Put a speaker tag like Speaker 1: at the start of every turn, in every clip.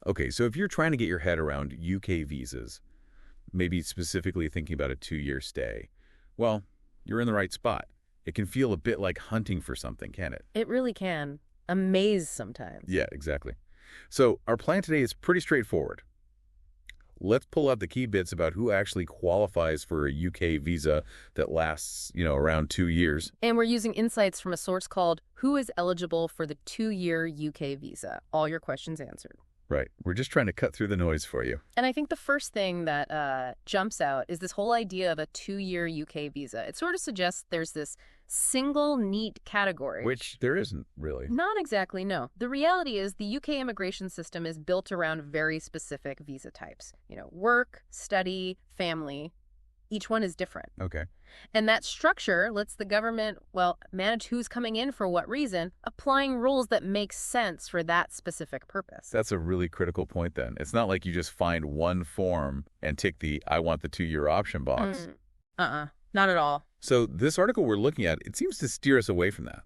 Speaker 1: Okay, so if you're trying to get your head around UK visas, maybe specifically thinking about a 2-year stay, well, you're in the right spot. It can feel a bit like hunting for something, can it?
Speaker 2: It really can. A maze sometimes.
Speaker 1: Yeah, exactly. So our plan today is pretty straightforward. Let's pull out the key bits about who actually qualifies for a UK visa that lasts, around 2 years.
Speaker 2: And we're using insights from a source called Who is Eligible for the 2-Year UK Visa? All your questions answered.
Speaker 1: Right. We're just trying to cut through the noise for you.
Speaker 2: And I think the first thing that jumps out is this whole idea of a 2-year UK visa. It sort of suggests there's this single neat category.
Speaker 1: Which there isn't, really.
Speaker 2: Not exactly, no. The reality is the UK immigration system is built around very specific visa types. Work, study, family. Each one is different.
Speaker 1: Okay.
Speaker 2: And that structure lets the government, manage who's coming in for what reason, applying rules that make sense for that specific purpose.
Speaker 1: That's a really critical point then. It's not like you just find one form and tick the I want the 2-year option box.
Speaker 2: Not at all.
Speaker 1: So this article we're looking at, it seems to steer us away from that.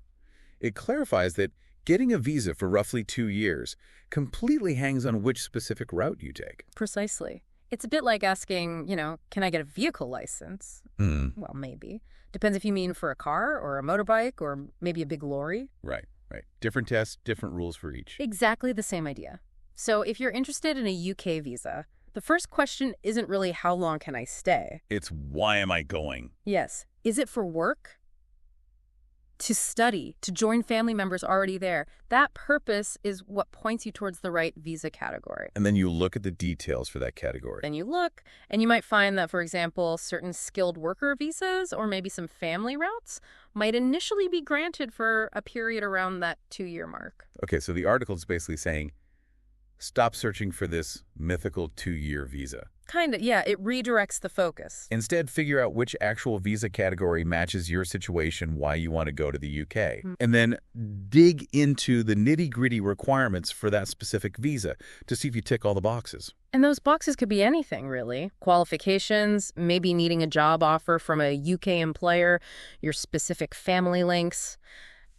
Speaker 1: It clarifies that getting a visa for roughly 2 years completely hangs on which specific route you take.
Speaker 2: Precisely. It's a bit like asking, can I get a vehicle license? Well, maybe. Depends if you mean for a car or a motorbike or maybe a big lorry.
Speaker 1: Right. Different tests, different rules for each.
Speaker 2: Exactly the same idea. So if you're interested in a UK visa, the first question isn't really how long can I stay?
Speaker 1: It's why am I going?
Speaker 2: Yes. Is it for work? To study, to join family members already there. That purpose is what points you towards the right visa category.
Speaker 1: And then you look at the details for that category.
Speaker 2: Then you look, and you might find that, for example, certain skilled worker visas or maybe some family routes might initially be granted for a period around that 2-year mark.
Speaker 1: Okay, so the article is basically saying, stop searching for this mythical 2-year visa.
Speaker 2: Kind of, yeah, it redirects the focus.
Speaker 1: Instead, figure out which actual visa category matches your situation, why you want to go to the UK. And then dig into the nitty-gritty requirements for that specific visa to see if you tick all the boxes.
Speaker 2: And those boxes could be anything, really. Qualifications, maybe needing a job offer from a UK employer, your specific family links.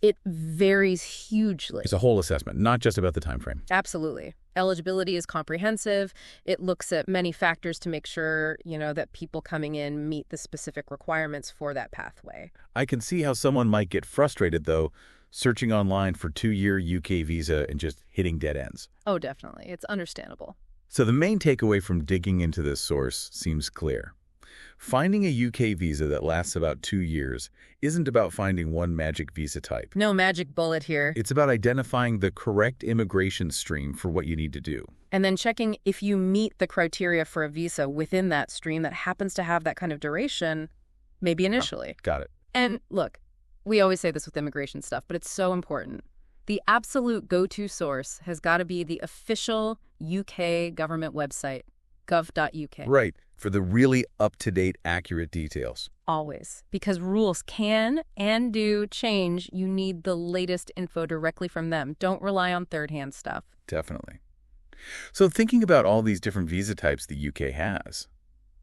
Speaker 2: It varies hugely.
Speaker 1: It's a whole assessment, not just about the time frame.
Speaker 2: Absolutely. Eligibility is comprehensive. It looks at many factors to make sure, that people coming in meet the specific requirements for that pathway.
Speaker 1: I can see how someone might get frustrated, though, searching online for 2-year UK visa and just hitting dead ends.
Speaker 2: Oh, definitely. It's understandable.
Speaker 1: So the main takeaway from digging into this source seems clear. Finding a UK visa that lasts about 2 years isn't about finding one magic visa type.
Speaker 2: No magic bullet here.
Speaker 1: It's about identifying the correct immigration stream for what you need to do.
Speaker 2: And then checking if you meet the criteria for a visa within that stream that happens to have that kind of duration, maybe initially.
Speaker 1: Got it.
Speaker 2: And look, we always say this with immigration stuff, but it's so important. The absolute go-to source has got to be the official UK government website, gov.uk.
Speaker 1: Right, for the really up-to-date, accurate details.
Speaker 2: Always. Because rules can and do change. You need the latest info directly from them. Don't rely on third-hand stuff.
Speaker 1: Definitely. So thinking about all these different visa types the UK has,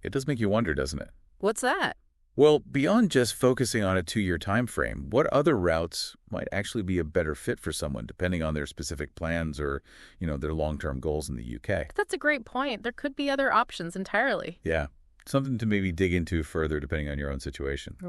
Speaker 1: it does make you wonder, doesn't it?
Speaker 2: What's that?
Speaker 1: Well, beyond just focusing on a 2-year time frame, what other routes might actually be a better fit for someone depending on their specific plans or, their long-term goals in the UK?
Speaker 2: That's a great point. There could be other options entirely.
Speaker 1: Yeah, something to maybe dig into further depending on your own situation.